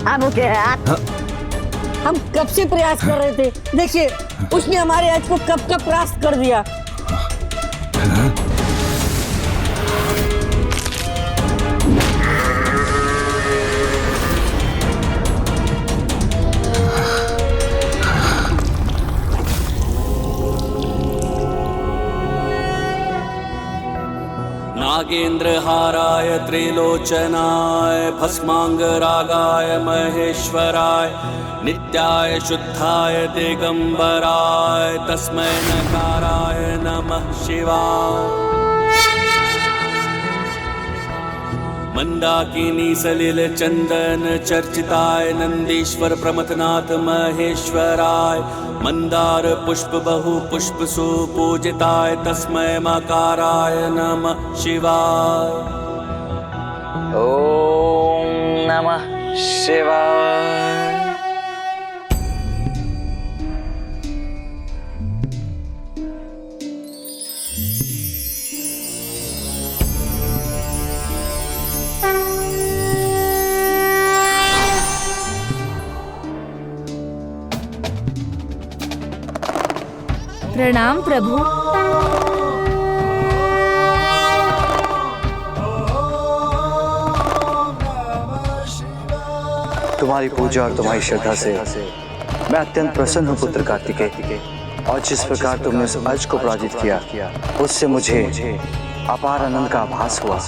अब क्या? हम कब से प्रयास कर रहे थे, देखिए उसने हमारे आज को कब का परास्त कर दिया। नागेन्द्रहाराय त्रिलोचनाय भस्मांगरागाय महेश्वराय नित्याय शुद्धाय दिगंबराय तस्मै नकाराय नमः शिवाय। मंदाकिनी सलिल चंदन चर्चिताय नंदीश्वर प्रमथनाथ महेश्वराय मंदार पुष्प बहु पुष्प सुपूजिताय तस्मै मकाराय नमः शिवाय। ओम नमः शिवाय। प्रणाम प्रभु। तुम्हारी पूजा और तुम्हारी श्रद्धा से मैं अत्यंत प्रसन्न हूँ पुत्र कार्तिकेय, और जिस प्रकार तुमने उस अज को पराजित किया उससे मुझे अपार आनंद का आभास हुआ।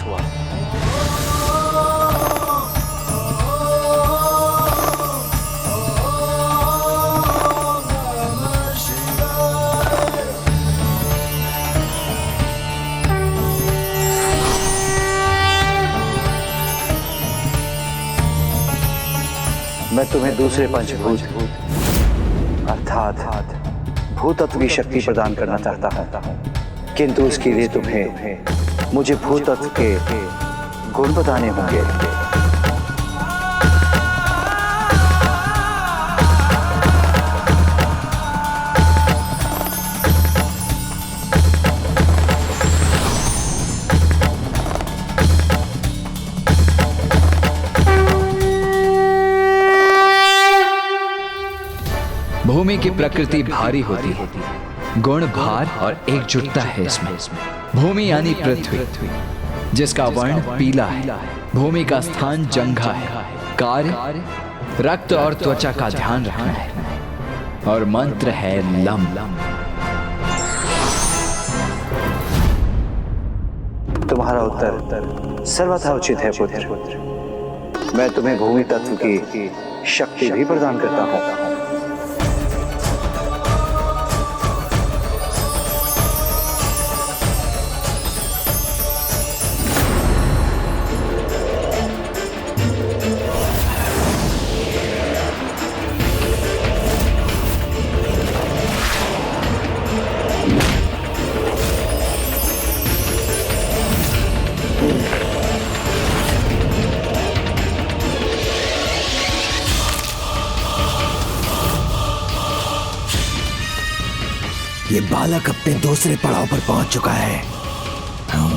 मैं तुम्हें दूसरे पंचभूत अर्थात भूतत्व की शक्ति प्रदान करना चाहता हूं, किंतु उसके लिए तुम्हें मुझे भूतत्व के गुण बताने होंगे। भूमि की प्रकृति भारी होती है, गुण भार और एकजुटता है इसमें। भूमि यानी पृथ्वी, जिसका वर्ण पीला है। भूमि का स्थान जंघा है। कार्य रक्त और त्वचा का ध्यान रखना है, और मंत्र है लम। तुम्हारा उत्तर सर्वथा उचित है पुत्र। मैं तुम्हें भूमि तत्व की शक्ति भी प्रदान करता हूं। ये बालक अपने दूसरे पड़ाव पर पहुंच चुका है।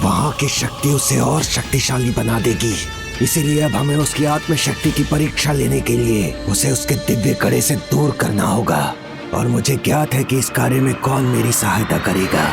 वहां की शक्ति उसे और शक्तिशाली बना देगी, इसीलिए अब हमें उसकी आत्म शक्ति की परीक्षा लेने के लिए उसे उसके दिव्य कड़े से दूर करना होगा, और मुझे ज्ञात है कि इस कार्य में कौन मेरी सहायता करेगा।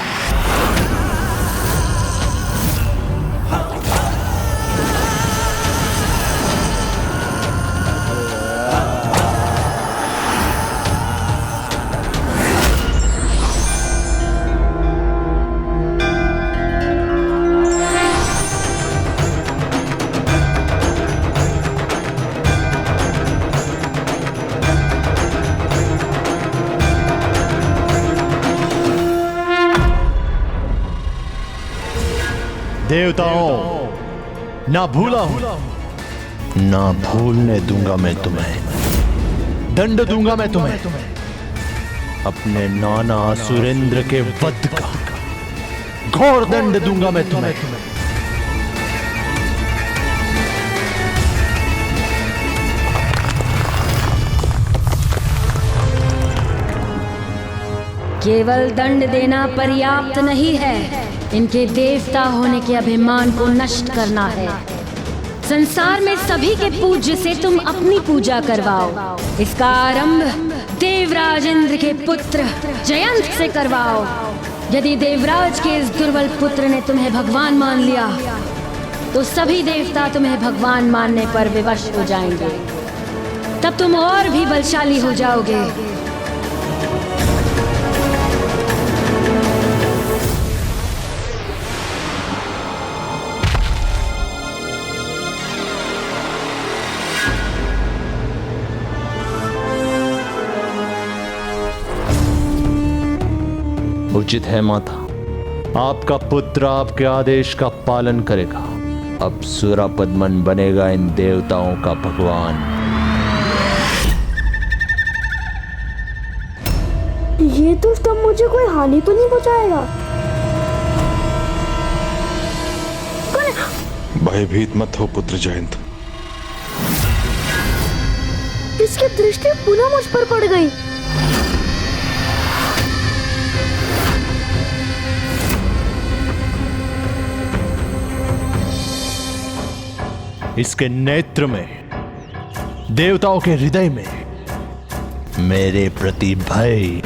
देवताओं, ना भूला हूं, ना भूलने दूंगा मैं तुम्हें। दंड दूंगा मैं तुम्हें अपने नाना असुरेंद्र के वध का। घोर दंड दूंगा मैं तुम्हें। केवल दंड देना पर्याप्त नहीं है, इनके देवता होने के अभिमान को नष्ट करना है। संसार में सभी के पूज्य से तुम अपनी पूजा करवाओ। इसका आरंभ देवराज इंद्र के पुत्र जयंत से करवाओ। यदि देवराज के इस दुर्बल पुत्र ने तुम्हें भगवान मान लिया तो सभी देवता तुम्हें भगवान मानने पर विवश हो जाएंगे। तब तुम और भी बलशाली हो जाओगे। उचित है माता, आपका पुत्र आपके आदेश का पालन करेगा। अब सुरापद्मन बनेगा इन देवताओं का भगवान। ये दुष्ट अब मुझे कोई हानि तो नहीं पहुंचाएगा? भयभीत मत हो पुत्र जयंत। इसकी दृष्टि पुनः मुझ पर पड़ गई। इसके नेत्र में, देवताओं के हृदय में मेरे प्रति भय,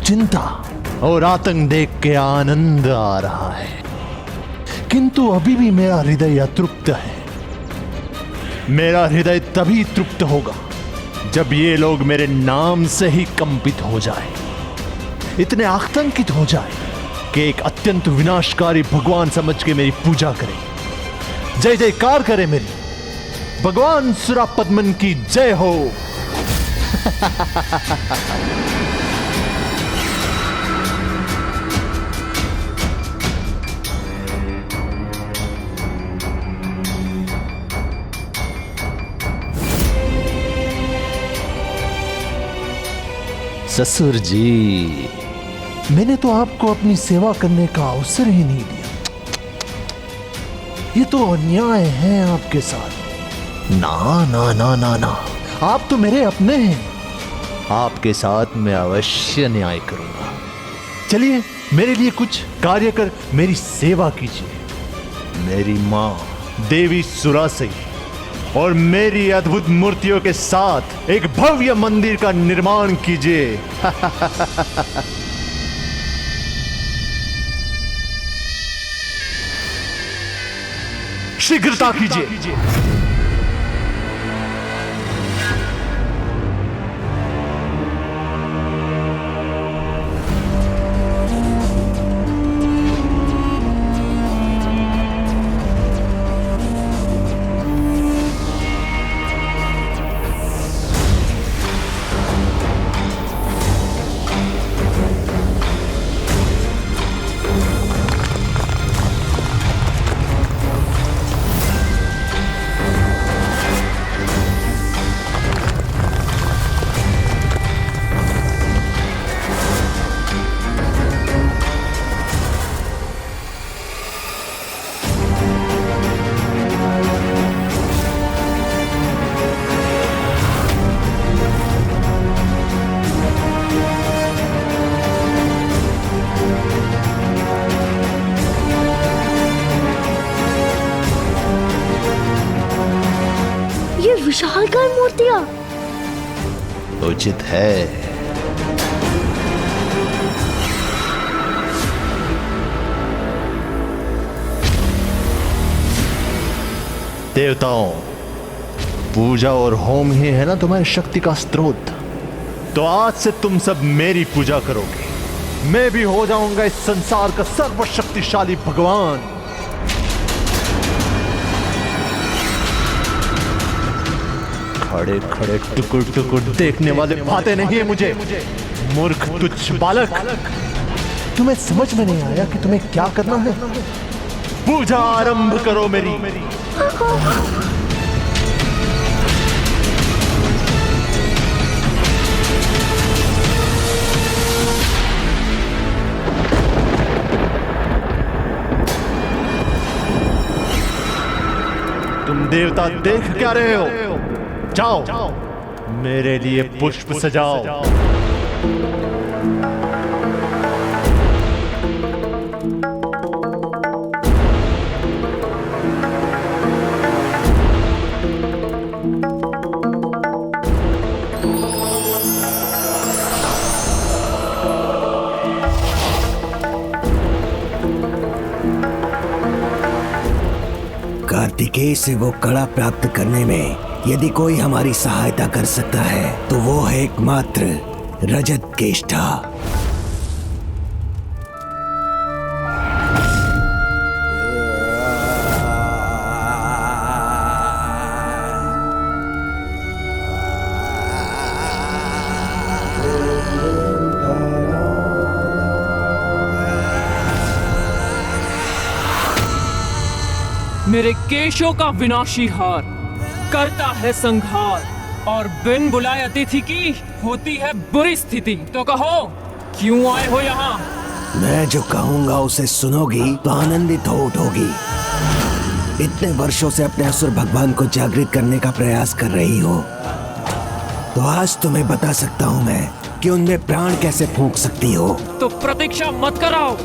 चिंता और आतंक देख के आनंद आ रहा है। किंतु अभी भी मेरा हृदय अतृप्त है। मेरा हृदय तभी तृप्त होगा जब ये लोग मेरे नाम से ही कंपित हो जाए, इतने आतंकित हो जाए कि एक अत्यंत विनाशकारी भगवान समझ के मेरी पूजा करें, जय जयकार करे मेरी। भगवान सुरापद्मन की जय हो। ससुर जी, मैंने तो आपको अपनी सेवा करने का अवसर ही नहीं दिया। ये तो अन्याय है आपके साथ। ना ना ना ना ना, आप तो मेरे अपने हैं। आपके साथ मैं अवश्य न्याय करूंगा। चलिए, मेरे लिए कुछ कार्य कर मेरी सेवा कीजिए। मेरी माँ देवी सुरासई और मेरी अद्भुत मूर्तियों के साथ एक भव्य मंदिर का निर्माण कीजिए। शीघ्रता कीजिए। विशालकाय मूर्तियां। उचित है। देवताओं, पूजा और होम ही है ना तुम्हारी शक्ति का स्रोत। तो आज से तुम सब मेरी पूजा करोगे। मैं भी हो जाऊंगा इस संसार का सर्वशक्तिशाली भगवान। खड़े खड़े टुकुर टुकुर देखने वाले भाते नहीं है मुझे। मूर्ख तुच्छ बालक, तुम्हें समझ में नहीं आया कि तुम्हें क्या करना है? पूजा आरंभ करो मेरी। तुम देवता देख क्या रहे हो? जाओ, मेरे लिए पुष्प सजाओ। कार्तिकेय से वो कड़ा प्राप्त करने में यदि कोई हमारी सहायता कर सकता है तो वो है एकमात्र रजत केष्ठा। मेरे केशों का विनाशी हार करता है संहार, और बिन बुलाए अतिथि की होती है बुरी स्थिति। तो कहो क्यों आए हो यहाँ? मैं जो कहूंगा उसे सुनोगी तो आनंदित हो उठोगी। इतने वर्षों से अपने असुर भगवान को जागृत करने का प्रयास कर रही हो, तो आज तुम्हें बता सकता हूँ मैं कि उनमें प्राण कैसे फूंक सकती हो। तो प्रतीक्षा मत कराओ,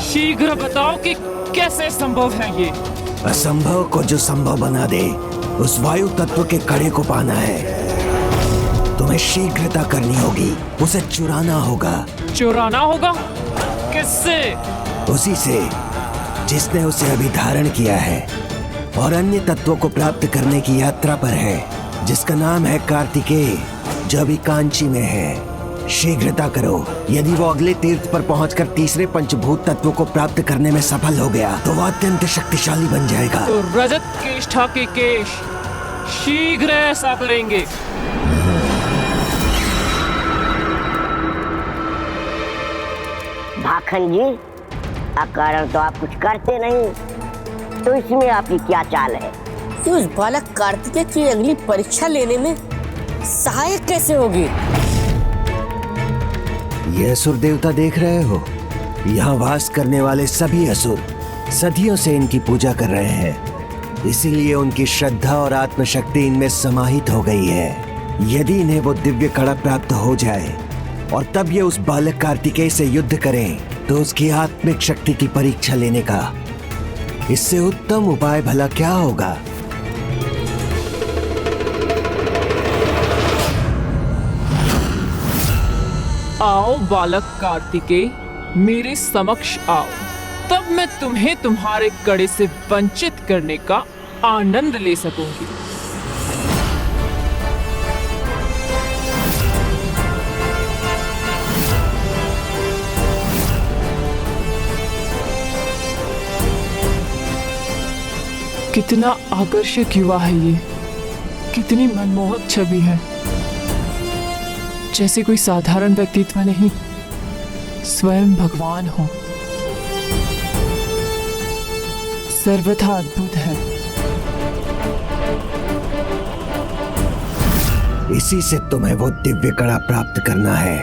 शीघ्र बताओ कि कैसे संभव है ये। असंभव को जो संभव बना दे उस वायु तत्व के कड़े को पाना है। तुम्हें शीघ्रता करनी होगी, उसे चुराना होगा। चुराना होगा? किससे? उसी से जिसने उसे अभी धारण किया है और अन्य तत्वों को प्राप्त करने की यात्रा पर है, जिसका नाम है कार्तिकेय, जो अभी कांची में है। शीघ्रता करो, यदि वो अगले तीर्थ पर पहुंचकर तीसरे पंचभूत तत्वों को प्राप्त करने में सफल हो गया तो वो अत्यंत शक्तिशाली बन जाएगा। तो रजत केष्ठा के केश शीघ्र ऐसा करेंगे। भाखन जी, अकारण तो आप कुछ करते नहीं, तो इसमें आपकी क्या चाल है? कि उस बालक कार्तिकेय की अगली परीक्षा लेने में सहायक कैसे होगी? ये असुर देवता देख रहे हो, यहाँ वास करने वाले सभी असुर सदियों से इनकी पूजा कर रहे हैं, इसीलिए उनकी श्रद्धा और आत्मशक्ति इनमें समाहित हो गई है। यदि इन्हें वो दिव्य कड़ा प्राप्त हो जाए और तब ये उस बालक कार्तिकेय से युद्ध करें तो उसकी आत्मिक शक्ति की परीक्षा लेने का इससे उत्तम उपाय भला क्या होगा? आओ बालक कार्तिकेय, मेरे समक्ष आओ, तब मैं तुम्हें तुम्हारे कड़े से वंचित करने का आनंद ले सकूंगी। कितना आकर्षक युवा है ये, कितनी मनमोहक छवि है। जैसे कोई साधारण व्यक्तित्व नहीं, स्वयं भगवान हो। सर्वथा अद्भुत है। इसी से तुम्हें वो दिव्य कड़ा प्राप्त करना है।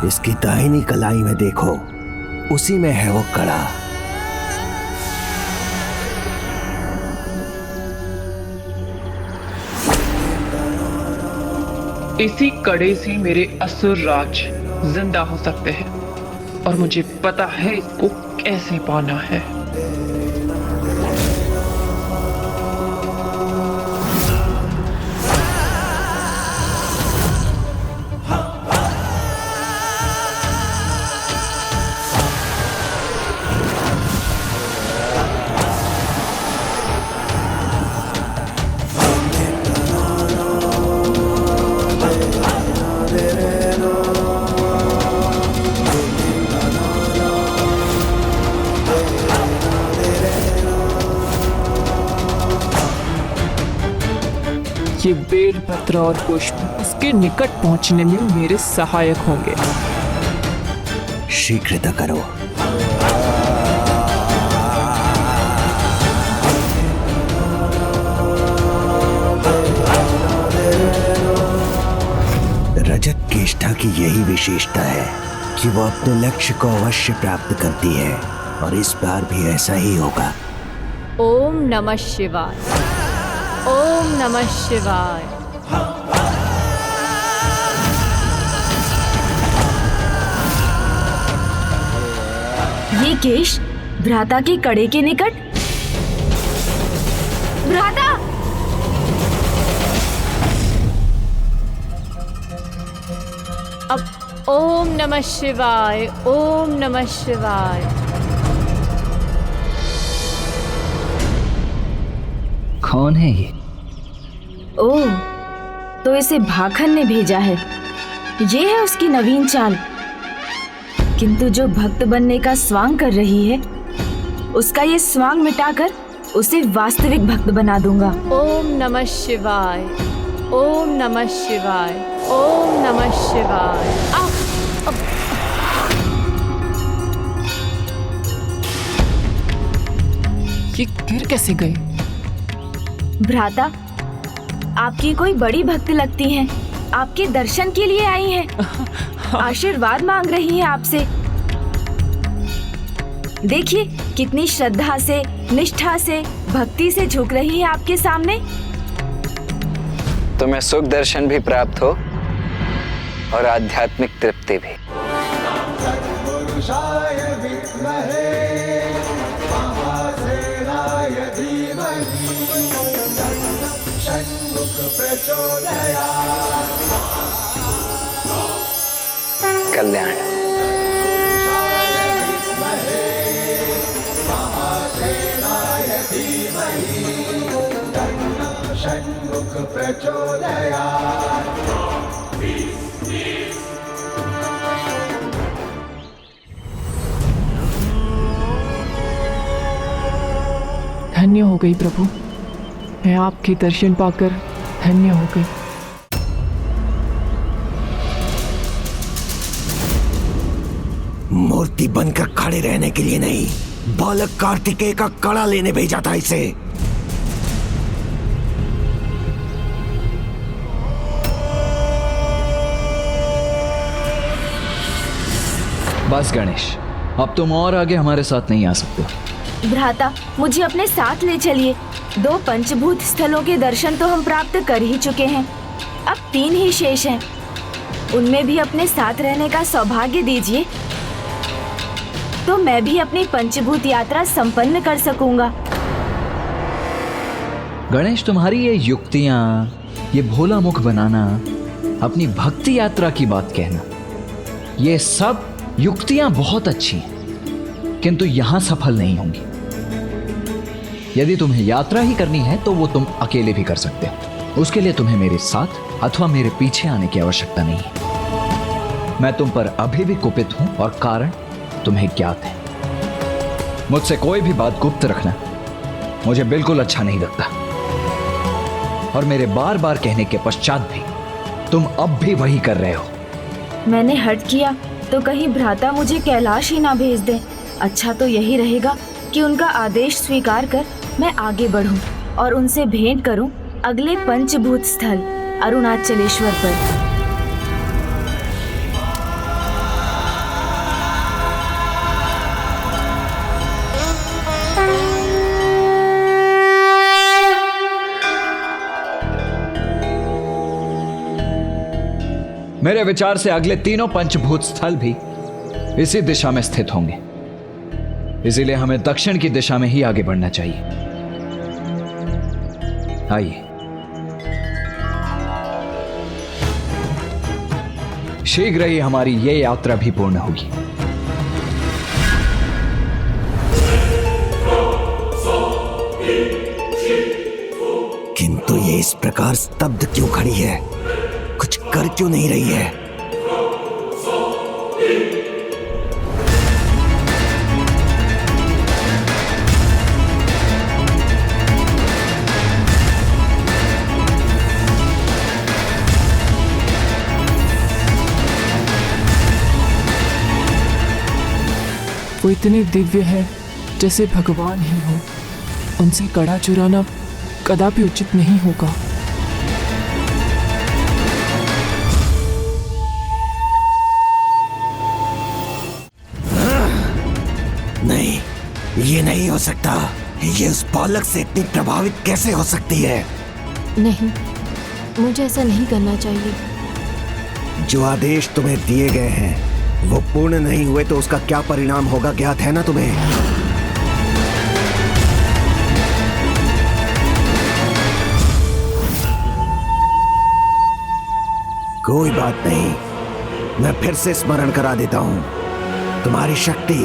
इसकी दाहिनी कलाई में देखो, उसी में है वो कड़ा। इसी कड़े से मेरे असुर राज जिंदा हो सकते हैं, और मुझे पता है इसको कैसे पाना है। ये बेलपत्र और पुष्प उसके निकट पहुंचने में मेरे सहायक होंगे। शीघ्रता करो। रजत केष्ठा की यही विशेषता है कि वो अपने लक्ष्य को अवश्य प्राप्त करती है, और इस बार भी ऐसा ही होगा। ओम नमः शिवाय। ओम नमः शिवाय। ये केश भ्राता के कड़े के निकट। भ्राता! अब ओम नमः शिवाय। ओम नमः शिवाय। कौन है ये? ओह, तो इसे भाखन ने भेजा है। ये है उसकी नवीन चाल। किंतु जो भक्त बनने का स्वांग कर रही है, उसका ये स्वांग मिटाकर उसे वास्तविक भक्त बना दूंगा। ओम नमः शिवाय, ओम नमः शिवाय, ओम नमः शिवाय। ये गिर कैसे गए? भ्राता, आपकी कोई बड़ी भक्त लगती हैं। आपके दर्शन के लिए आई हैं। आशीर्वाद मांग रही हैं आपसे। देखिए कितनी श्रद्धा से, निष्ठा से, भक्ति से झुक रही है आपके सामने। तुम्हें सुख दर्शन भी प्राप्त हो और आध्यात्मिक तृप्ति भी। कल्याण। धन्य हो गई प्रभु, मैं आपके दर्शन पाकर धन्य हो गई। मूर्ति बनकर खड़े रहने के लिए नहीं, बालक कार्तिकेय का कड़ा लेने भेजा था इसे। बस गणेश, अब तुम और आगे हमारे साथ नहीं आ सकते। भ्राता, मुझे अपने साथ ले चलिए। 2 पंचभूत स्थलों के दर्शन तो हम प्राप्त कर ही चुके हैं, अब 3 ही शेष हैं। उनमें भी अपने साथ रहने का सौभाग्य दीजिए, तो मैं भी अपनी पंचभूत यात्रा संपन्न कर सकूंगा। गणेश, तुम्हारी ये युक्तियां, ये भोला मुख बनाना, अपनी भक्ति यात्रा की बात कहना, ये सब युक्तियां बहुत अच्छी हैं, किंतु यहां सफल नहीं होंगी। यदि तुम्हें यात्रा ही करनी है तो वो तुम अकेले भी कर सकते हो। उसके लिए तुम्हें मेरे साथ अथवा मेरे पीछे आने की आवश्यकता नहीं है। मैं तुम पर अभी भी कुपित हूं और कारण तुम्हें ज्ञात है। मुझसे कोई भी बात गुप्त रखना मुझे बिल्कुल अच्छा नहीं लगता, और मेरे बार बार कहने के पश्चात भी तुम अब भी वही कर रहे हो। मैंने हट किया तो कहीं भ्राता मुझे कैलाश ही ना भेज दे। अच्छा तो यही रहेगा कि उनका आदेश स्वीकार कर मैं आगे बढ़ूं और उनसे भेंट करूं अगले पंचभूत स्थल अरुणाचलेश्वर पर। मेरे विचार से अगले 3 पंचभूत स्थल भी इसी दिशा में स्थित होंगे, इसीलिए हमें दक्षिण की दिशा में ही आगे बढ़ना चाहिए। आइए, शीघ्र ही हमारी ये यात्रा भी पूर्ण होगी। किंतु ये इस प्रकार स्तब्ध क्यों खड़ी है? कुछ कर क्यों नहीं रही है? वो इतने दिव्य है जैसे भगवान ही हो। उनसे कड़ा चुराना कदापि उचित नहीं होगा। नहीं, ये नहीं हो सकता। ये उस बालक से इतनी प्रभावित कैसे हो सकती है? नहीं, मुझे ऐसा नहीं करना चाहिए। जो आदेश तुम्हें दिए गए हैं वो पूर्ण नहीं हुए तो उसका क्या परिणाम होगा ज्ञात है ना तुम्हें? कोई बात नहीं, मैं फिर से स्मरण करा देता हूं। तुम्हारी शक्ति,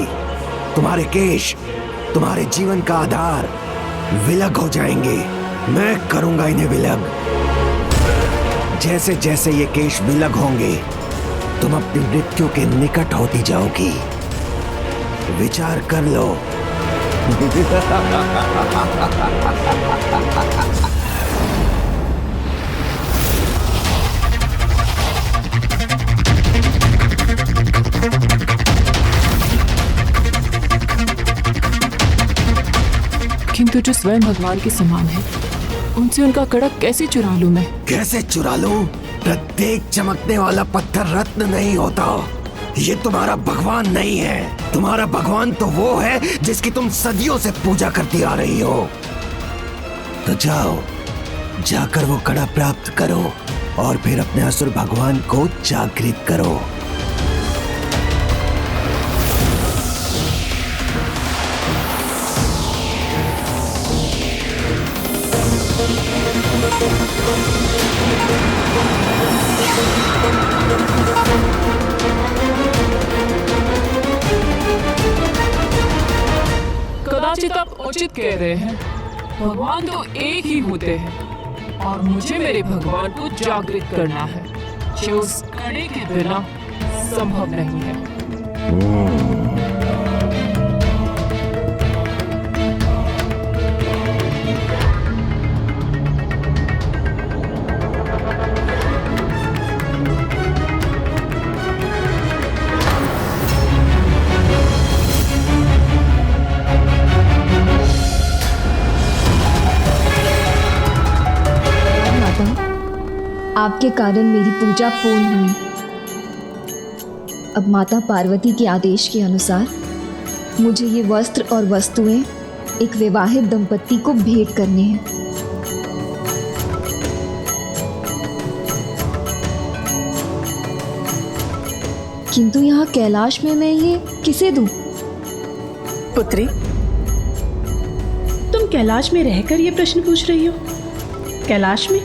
तुम्हारे केश, तुम्हारे जीवन का आधार विलग हो जाएंगे, मैं करूंगा इन्हें विलग। जैसे जैसे ये केश विलग होंगे, तुम अपनी मृत्यु के निकट होती जाओगी। विचार कर लो। किंतु जो स्वयं भगवान के समान है, उनसे उनका कड़क कैसे चुरा लूं मैं? कैसे चुरा लूं? प्रत्येक चमकने वाला पत्थर रत्न नहीं होता। ये तुम्हारा भगवान नहीं है। तुम्हारा भगवान तो वो है जिसकी तुम सदियों से पूजा करती आ रही हो। तो जाओ, जाकर वो कड़ा प्राप्त करो और फिर अपने असुर भगवान को जागृत करो। कदाचित आप उचित कह रहे हैं। भगवान तो एक ही होते हैं और मुझे मेरे भगवान को जागृत करना है, जो उस कड़े के बिना संभव नहीं है। आपके कारण मेरी पूजा पूर्ण हुई। अब माता पार्वती के आदेश के अनुसार मुझे ये वस्त्र और वस्तुएं एक विवाहित दंपत्ति को भेंट करने हैं। किंतु यहाँ कैलाश में मैं ये किसे दूं? पुत्री, तुम कैलाश में रहकर ये प्रश्न पूछ रही हो? कैलाश में,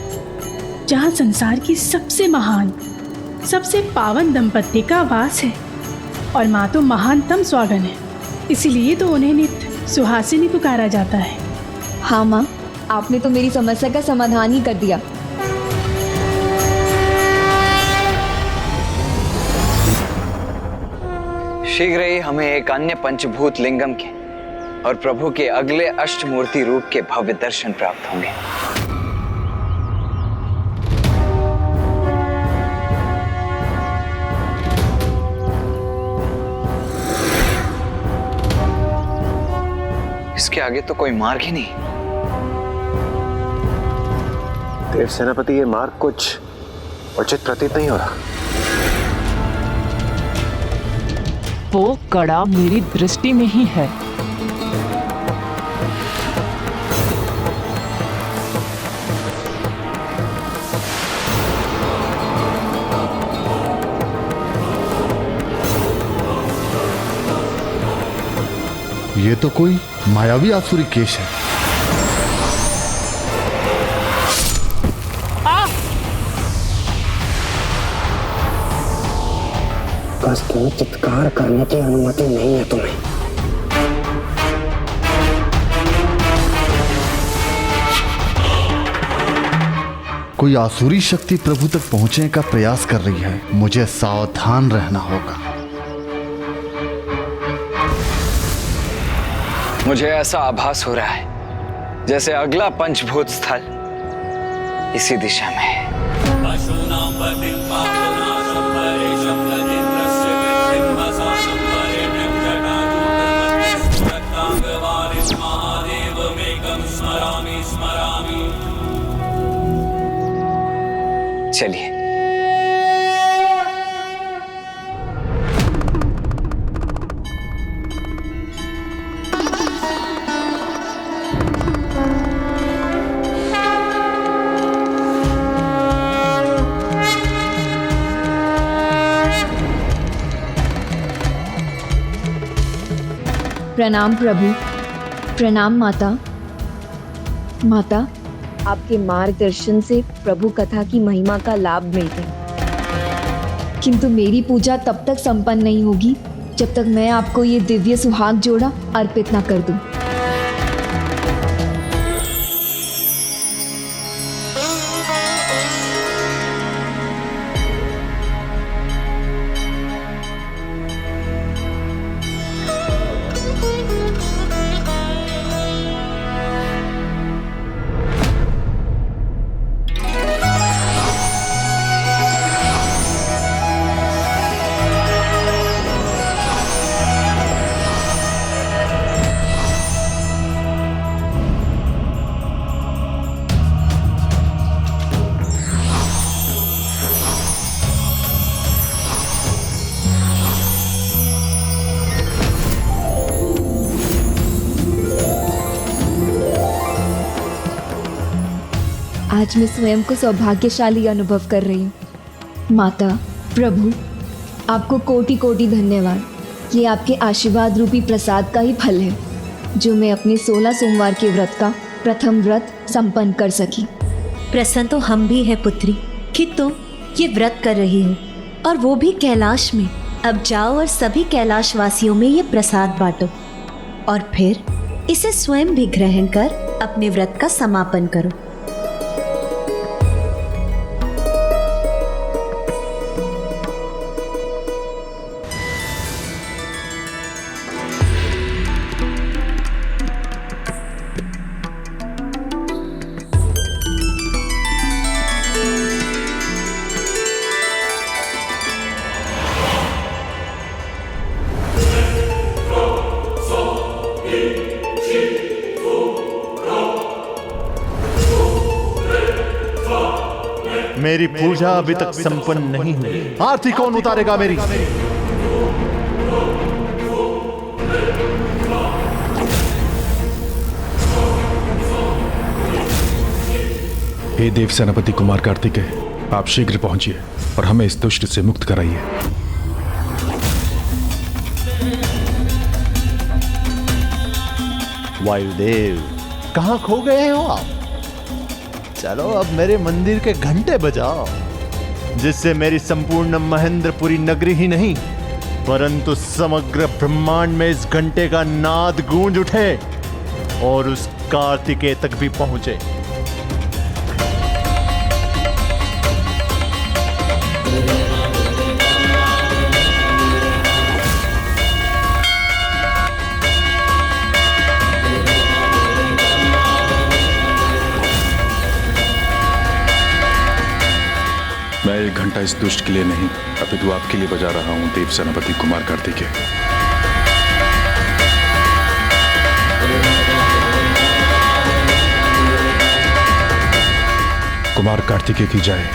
जहाँ संसार की सबसे महान, सबसे पावन दंपत्ति का वास है, और माँ तो महानतम स्वागन है, इसीलिए तो उन्हें नित्य सुहासिनी पुकारा जाता है। हाँ माँ, आपने तो मेरी समस्या का समाधान ही कर दिया। शीघ्र ही हमें एक अन्य पंचभूत लिंगम के और प्रभु के अगले अष्टमूर्ति रूप के भव्य दर्शन प्राप्त होंगे। इसके आगे तो कोई मार्ग ही नहीं। देव सेनापति, ये मार्ग कुछ उचित प्रतीत नहीं हो रहा। वो कड़ा मेरी दृष्टि में ही है। ये तो कोई मायावी आसुरी केश है। बस तुम्हें चित्कार करने की अनुमति नहीं है तुम्हें। कोई आसुरी शक्ति प्रभु तक पहुंचने का प्रयास कर रही है। मुझे सावधान रहना होगा। मुझे ऐसा आभास हो रहा है जैसे अगला पंचभूत स्थल इसी दिशा में है। चलिए। प्रणाम प्रभु, प्रणाम माता। माता, आपके मार्गदर्शन से प्रभु कथा की महिमा का लाभ मिलता है, किंतु मेरी पूजा तब तक संपन्न नहीं होगी जब तक मैं आपको ये दिव्य सुहाग जोड़ा अर्पित ना कर दूं। आज मैं स्वयं को सौभाग्यशाली अनुभव कर रही हूँ। माता, प्रभु, आपको कोटि कोटि धन्यवाद। ये आपके आशीर्वाद रूपी प्रसाद का ही फल है जो मैं अपने 16 सोमवार के व्रत का प्रथम व्रत संपन्न कर सकी। प्रसन्न तो हम भी है पुत्री कि तुम ये व्रत कर रही हो, और वो भी कैलाश में। अब जाओ और सभी कैलाश वासियों में ये प्रसाद बांटो और फिर इसे स्वयं भी ग्रहण कर अपने व्रत का समापन करो। मेरी पूजा अभी तक संपन्न नहीं हुई। आरती कौन उतारेगा मेरी? हे देव सेनापति कुमार कार्तिकेय, आप शीघ्र पहुंचिए और हमें इस दुष्ट से मुक्त कराइए। वायुदेव, कहां खो गए हो आप? चलो अब मेरे मंदिर के घंटे बजाओ, जिससे मेरी संपूर्ण महेंद्रपुरी नगरी ही नहीं परंतु समग्र ब्रह्मांड में इस घंटे का नाद गूंज उठे और उस कार्तिकेय तक भी पहुंचे। मैं एक घंटा इस दुष्ट के लिए नहीं अपितु आपके लिए बजा रहा हूं, देव सेनापति कुमार कार्तिकेय। कुमार कार्तिकेय की जय।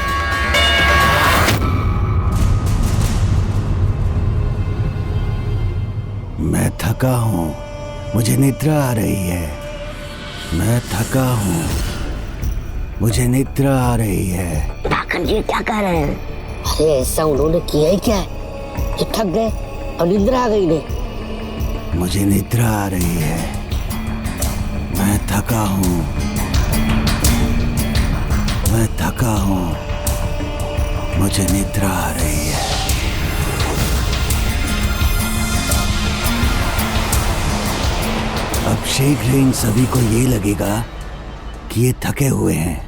मैं थका हूं, मुझे निद्रा आ रही है। मैं थका हूं, मुझे निद्रा आ रही है। भाखन जी क्या कह रहे हैं? अरे ऐसा उन्होंने किया ही क्या कि थक गए और निद्रा आ गई नहीं? मुझे निद्रा आ रही है, मैं थका हूँ, मैं थका हूँ, मुझे निद्रा आ रही है। अब शीघ्र इन सभी को ये लगेगा कि ये थके हुए हैं।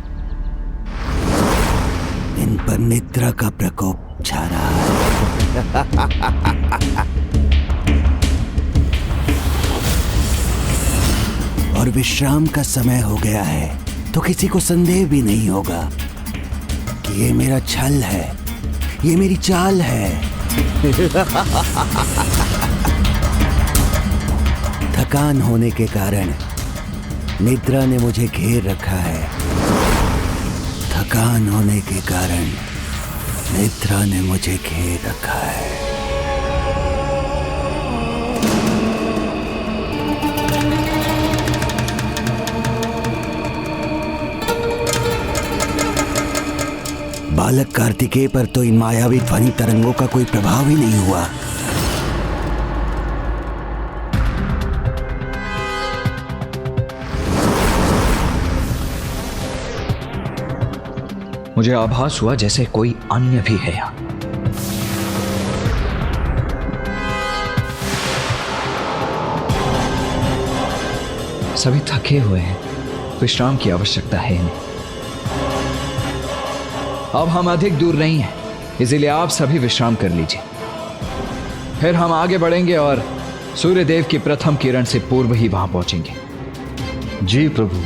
इन पर निद्रा का प्रकोप छा रहा है। और विश्राम का समय हो गया है तो किसी को संदेह भी नहीं होगा कि ये मेरा छल है, ये मेरी चाल है। थकान होने के कारण निद्रा ने मुझे घेर रखा है। थकान होने के कारण निद्रा ने मुझे घेर रखा है। बालक कार्तिकेय पर तो इन मायावी ध्वनि तरंगों का कोई प्रभाव ही नहीं हुआ। मुझे आभास हुआ जैसे कोई अन्य भी है यहाँ। सभी थके हुए हैं, विश्राम की आवश्यकता है इन्हें। अब हम अधिक दूर नहीं हैं, इसीलिए आप सभी विश्राम कर लीजिए। फिर हम आगे बढ़ेंगे और सूर्यदेव की प्रथम किरण से पूर्व ही वहां पहुंचेंगे। जी प्रभु।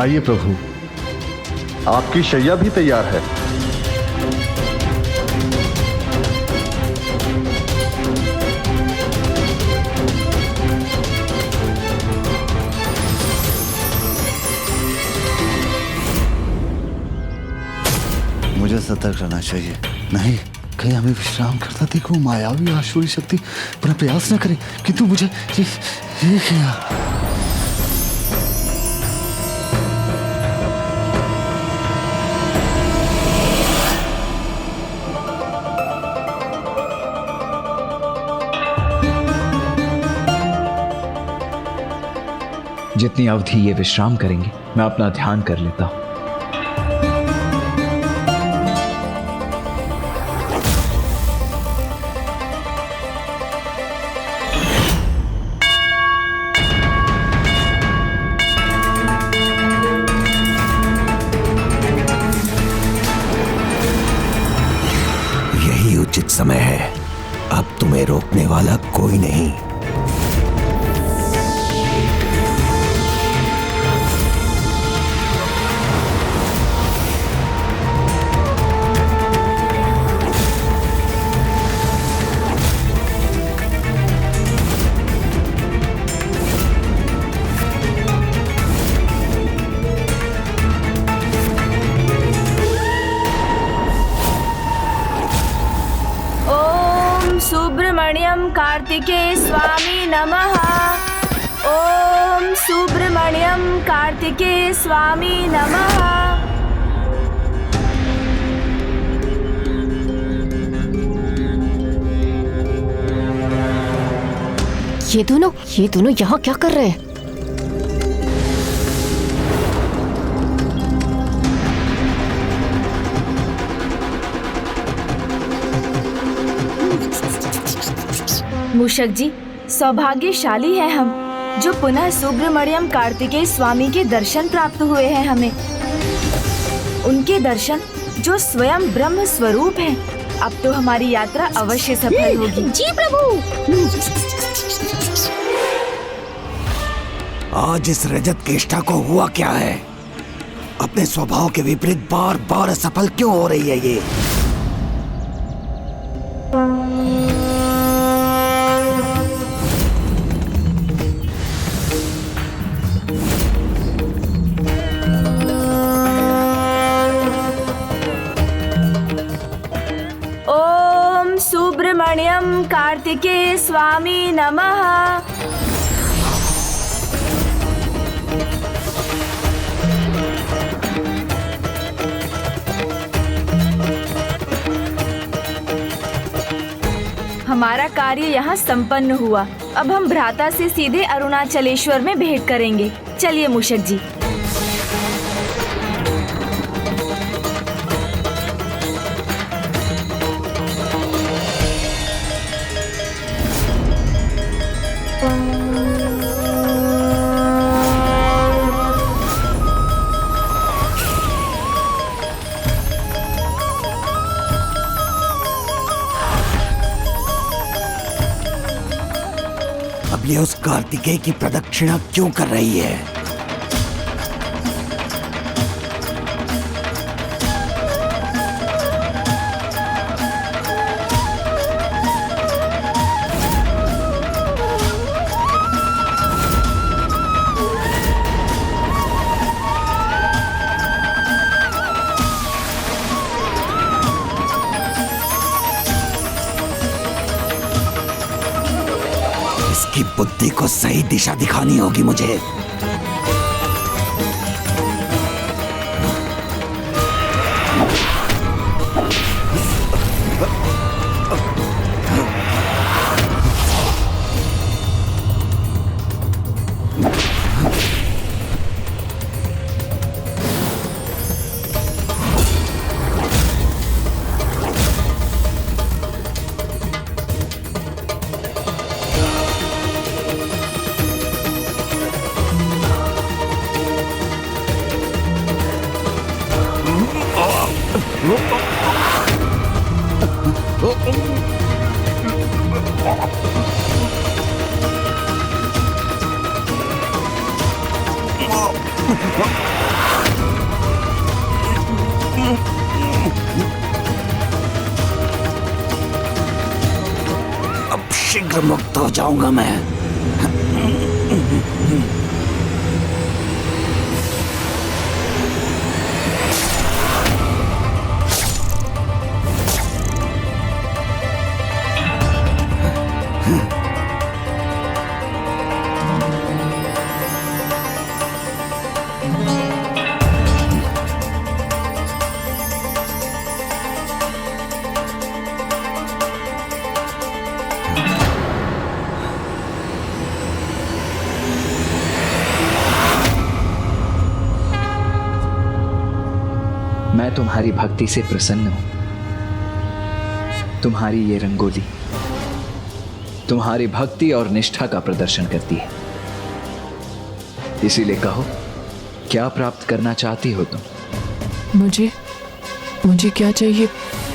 आइए प्रभु, आपकी शैया भी तैयार है। सतर्क रहना चाहिए। नहीं, कहीं हमें विश्राम करता देखो, मायावी आसुरी शक्ति अपना प्रयास न करे, किंतु मुझे ये किया। जितनी अवधि ये विश्राम करेंगे मैं अपना ध्यान कर लेता हूं। यही उचित समय है, अब तुम्हें रोकने वाला कोई नहीं। सुब्रमण्यम कार्तिकेय स्वामी नमः। ओम सुब्रमण्यम कार्तिकेय स्वामी नमः। ये दोनों यहाँ क्या कर रहे हैं? मूषक जी, सौभाग्यशाली है हम जो पुनः सुब्रमण्यम कार्तिकेय स्वामी के दर्शन प्राप्त हुए हैं हमें। उनके दर्शन जो स्वयं ब्रह्म स्वरूप हैं। अब तो हमारी यात्रा अवश्य सफल होगी। जी प्रभु। आज इस रजत केष्टा को हुआ क्या है? अपने स्वभाव के विपरीत बार बार असफल क्यों हो रही है ये? सुब्रमण्यम कार्तिकेय स्वामी नमः। हमारा कार्य यहाँ संपन्न हुआ। अब हम भ्राता से सीधे अरुणाचलेश्वर में भेंट करेंगे। चलिए मूषक जी। अब ये उस कार्तिकेय की प्रदक्षिणा क्यों कर रही है? इसकी बुद्धि को सही दिशा दिखानी होगी मुझे। अब शीघ्र मुक्त हो जाऊंगा मैं। मैं तुम्हारी भक्ति से प्रसन्न हूं। तुम्हारी ये रंगोली तुम्हारी भक्ति और निष्ठा का प्रदर्शन करती है। इसीलिए कहो, क्या प्राप्त करना चाहती हो तुम? मुझे क्या चाहिए,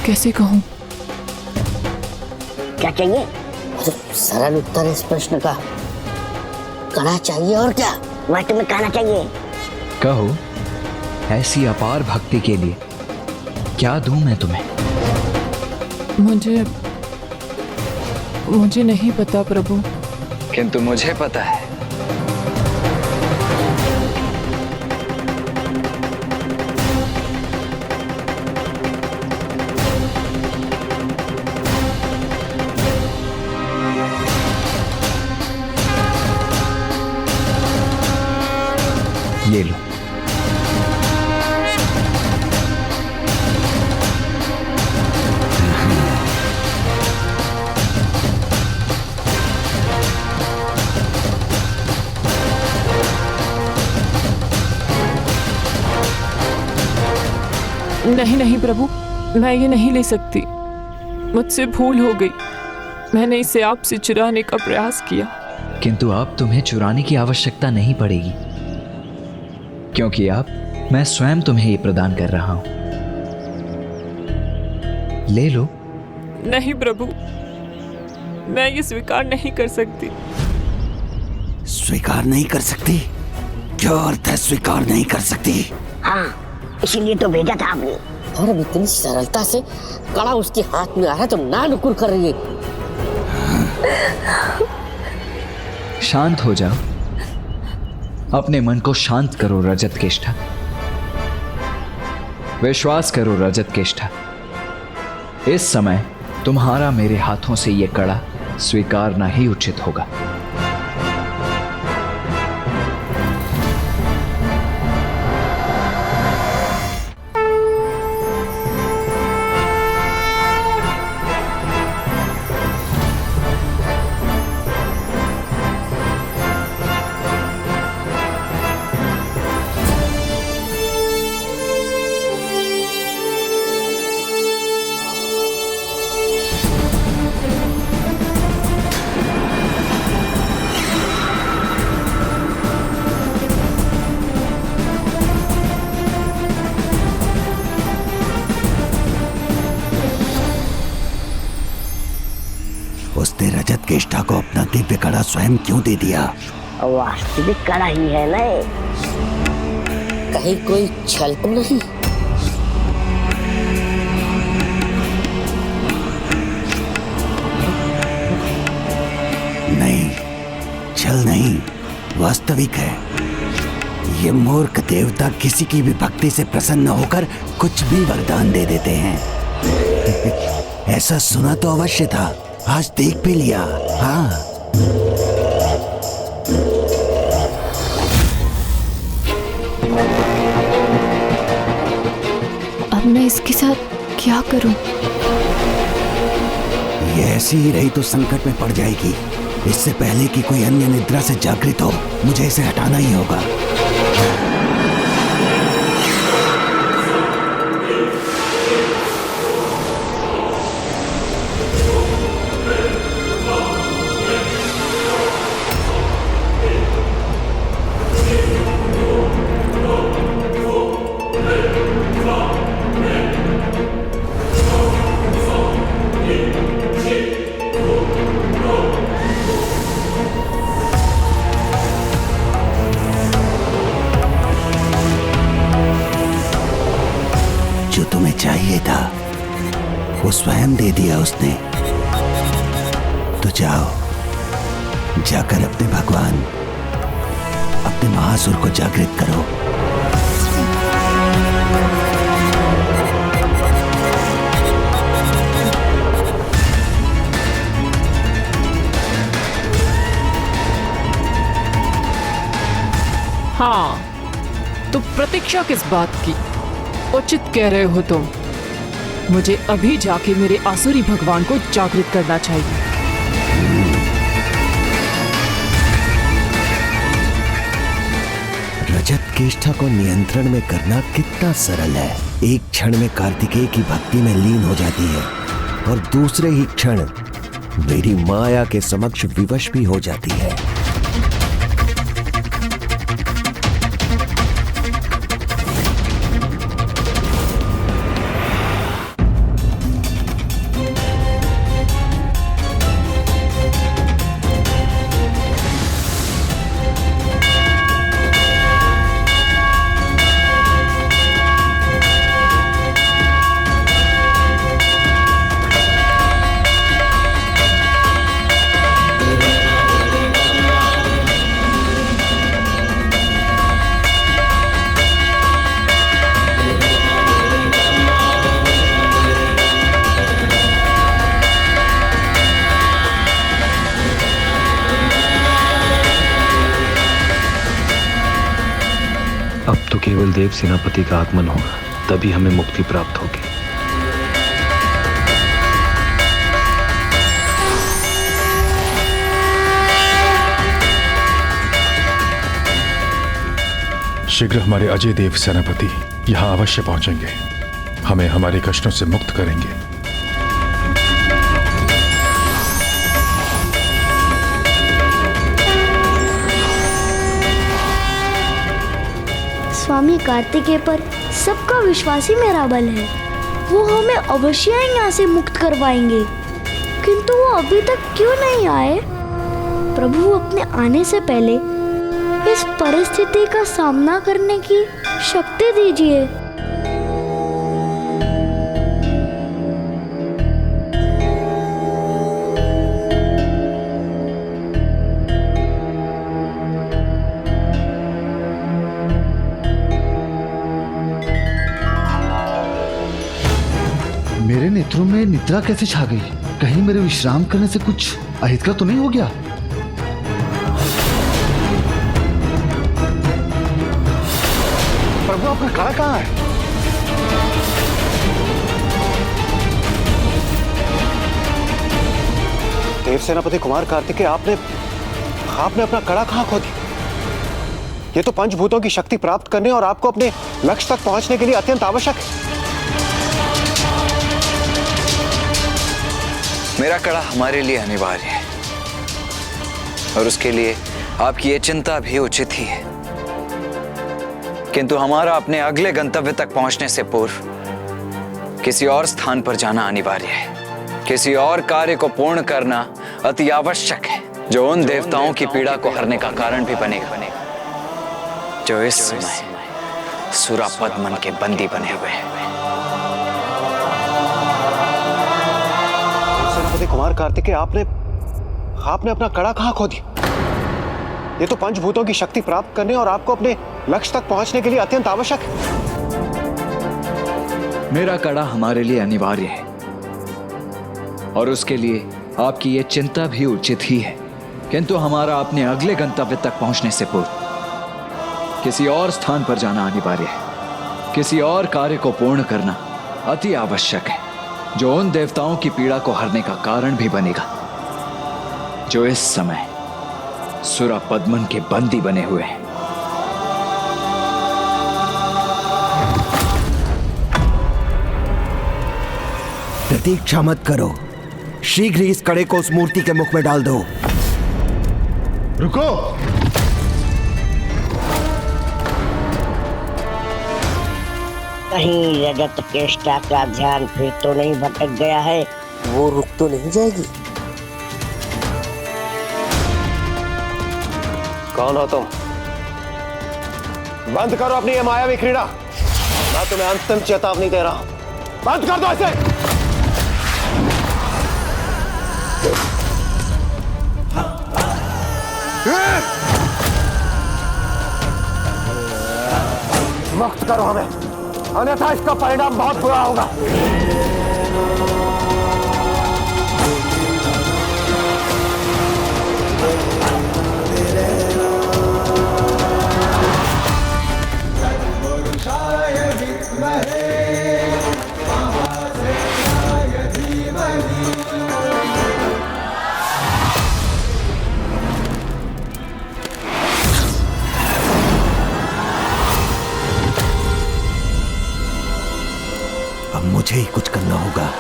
कैसे कहूं? क्या चाहिए? सरल उत्तर इस प्रश्न का। कड़ा चाहिए और क्या? मैं तुम्हें कहना चाहिए। कहो, ऐसी अपार भक्ति के लिए क्या दूं मैं तुम्हें? मुझे नहीं पता प्रभु। किंतु मुझे पता है। ये लो। नहीं प्रभु, मैं ये नहीं ले सकती। मुझसे भूल हो गई। मैंने इसे आपसे चुराने का प्रयास किया। किंतु अब तुम्हें चुराने की आवश्यकता नहीं पड़ेगी, क्योंकि अब मैं स्वयं तुम्हें ये प्रदान कर रहा हूं। ले लो। नहीं प्रभु, मैं ये स्वीकार नहीं कर सकती। स्वीकार नहीं कर सकती? क्या अर्थ है स्वीकार नहीं कर सकती? हाँ, इसीलिए तो भेजा था आपने। और अब इतनी सरलता से कड़ा उसके हाथ में आ रहा है तो ना नुकुर कर रही है। शांत हो जाओ, अपने मन को शांत करो रजत केष्ठा। विश्वास करो रजत केष्ठा, इस समय तुम्हारा मेरे हाथों से यह कड़ा स्वीकारना ही उचित होगा। उसने रजत केष्ठा को अपना दिव्य कड़ा स्वयं क्यों दे दिया? वास्तविक कड़ा ही है ना, कहीं कोई छल तो नहीं? नहीं, छल नहीं, वास्तविक है। ये मूर्ख देवता किसी की भी भक्ति से प्रसन्न होकर कुछ भी वरदान दे देते हैं। ऐसा सुना तो अवश्य था, आज देख भी लिया। हाँ, अब मैं इसके साथ क्या करूं? ये ऐसी ही रही तो संकट में पड़ जाएगी। इससे पहले कि कोई अन्य निद्रा से जागृत हो, मुझे इसे हटाना ही होगा। जो तुम्हें चाहिए था वो स्वयं दे दिया उसने। तो जाओ, जाकर अपने भगवान, अपने महासुर को जागृत करो। हाँ, तो प्रतीक्षा किस बात की? उचित कह रहे हो तुम। मुझे अभी जाके मेरे आसुरी भगवान को जागृत करना चाहिए। रजत केष्ठा को नियंत्रण में करना कितना सरल है। एक क्षण में कार्तिकेय की भक्ति में लीन हो जाती है और दूसरे ही क्षण मेरी माया के समक्ष विवश भी हो जाती है। अब तो केवल देव सेनापति का आगमन होगा, तभी हमें मुक्ति प्राप्त होगी। शीघ्र हमारे अजय देव सेनापति यहाँ अवश्य पहुंचेंगे, हमें हमारे कष्टों से मुक्त करेंगे। स्वामी कार्तिकेय पर सबका विश्वास ही मेरा बल है। वो हमें अवश्य यहाँ से मुक्त करवाएंगे, किंतु वो अभी तक क्यों नहीं आए? प्रभु अपने आने से पहले इस परिस्थिति का सामना करने की शक्ति दीजिए। मेरे नेत्रों में निद्रा कैसे छा गई? कहीं मेरे विश्राम करने से कुछ अहितकर तो नहीं हो गया? प्रभु आपका कड़ा कहाँ है? देव सेनापति कुमार कार्तिकेय, आपने अपना कड़ा कहाँ खो दिया? ये तो पंचभूतों की शक्ति प्राप्त करने और आपको अपने लक्ष्य तक पहुंचने के लिए अत्यंत आवश्यक है। मेरा कड़ा हमारे लिए अनिवार्य है और उसके लिए आपकी ये चिंता भी उचित ही है, किंतु हमारा अपने अगले गंतव्य तक पहुंचने से पूर्व किसी और स्थान पर जाना अनिवार्य है। किसी और कार्य को पूर्ण करना अति आवश्यक है, जो उन देवताओं की पीड़ा को हरने का कारण भी बनेगा, जो इस समय सुरापद्मन के बंदी बने हुए हैं। सेनापति कुमार कार्तिकेय, आपने अपना कड़ा कहाँ खो दिया? ये तो पंचभूतों की शक्ति प्राप्त करने और आपको अपने लक्ष्य तक पहुंचने के लिए अत्यंत आवश्यक है। मेरा कड़ा हमारे लिए अनिवार्य है और उसके लिए आपकी ये चिंता भी उचित ही है, किंतु हमारा अपने अगले गंतव्य तक पहुंचने से पूर्व किसी और स्थान पर जाना अनिवार्य है। किसी और कार्य को पूर्ण करना अति आवश्यक है, जो उन देवताओं की पीड़ा को हरने का कारण भी बनेगा, जो इस समय सुरापद्मन के बंदी बने हुए हैं। प्रतीक्षा मत करो, शीघ्र ही इस कड़े को उस मूर्ति के मुख में डाल दो। रुको! कहीं रजत केष्टा का ध्यान फिर तो नहीं भटक गया है? वो रुक तो नहीं जाएगी? कौन हो तुम? बंद करो अपनी ये मायावी क्रीड़ा। मैं तुम्हें अंतिम चेतावनी दे रहा हूं, बंद कर दो इसे। मुक्त करो हमें, अन्यथा इसका परिणाम बहुत बुरा होगा। अब मुझे ही कुछ करना होगा।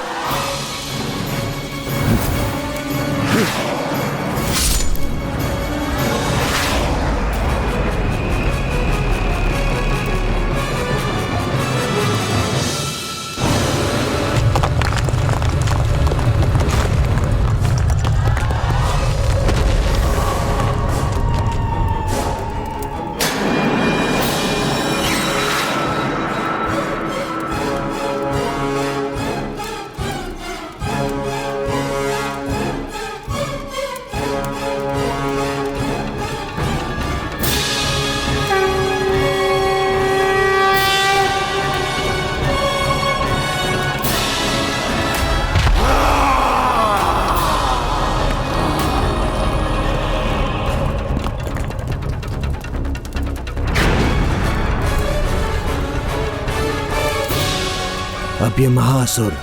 अब ये महाअसुर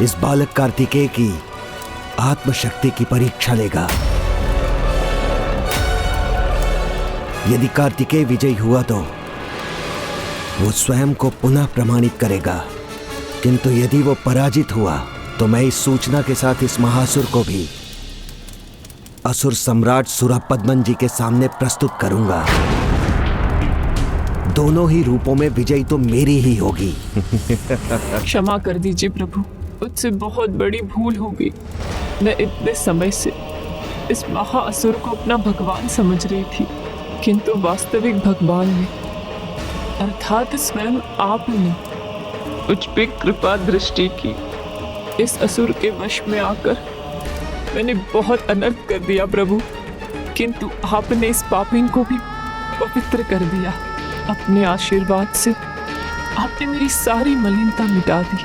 इस बालक कार्तिकेय की आत्मशक्ति की परीक्षा लेगा। यदि कार्तिकेय विजयी हुआ तो वो स्वयं को पुनः प्रमाणित करेगा, किंतु यदि वो पराजित हुआ तो मैं इस सूचना के साथ इस महाअसुर को भी असुर सम्राट सुरपद्मन जी के सामने प्रस्तुत करूंगा। दोनों ही रूपों में विजयी तो मेरी ही होगी। क्षमा कर दीजिए प्रभु, मुझसे बहुत बड़ी भूल हो गई। मैं इतने समय से इस महाअसुर को अपना भगवान समझ रही थी, किंतु वास्तविक भगवान ने अर्थात स्वयं आपने मुझ पे कृपा दृष्टि की। इस असुर के वश में आकर मैंने बहुत अनर्थ कर दिया प्रभु, किंतु आपने इस पापिन को भी पवित्र कर दिया। अपने आशीर्वाद से आपने मेरी सारी मलिनता मिटा दी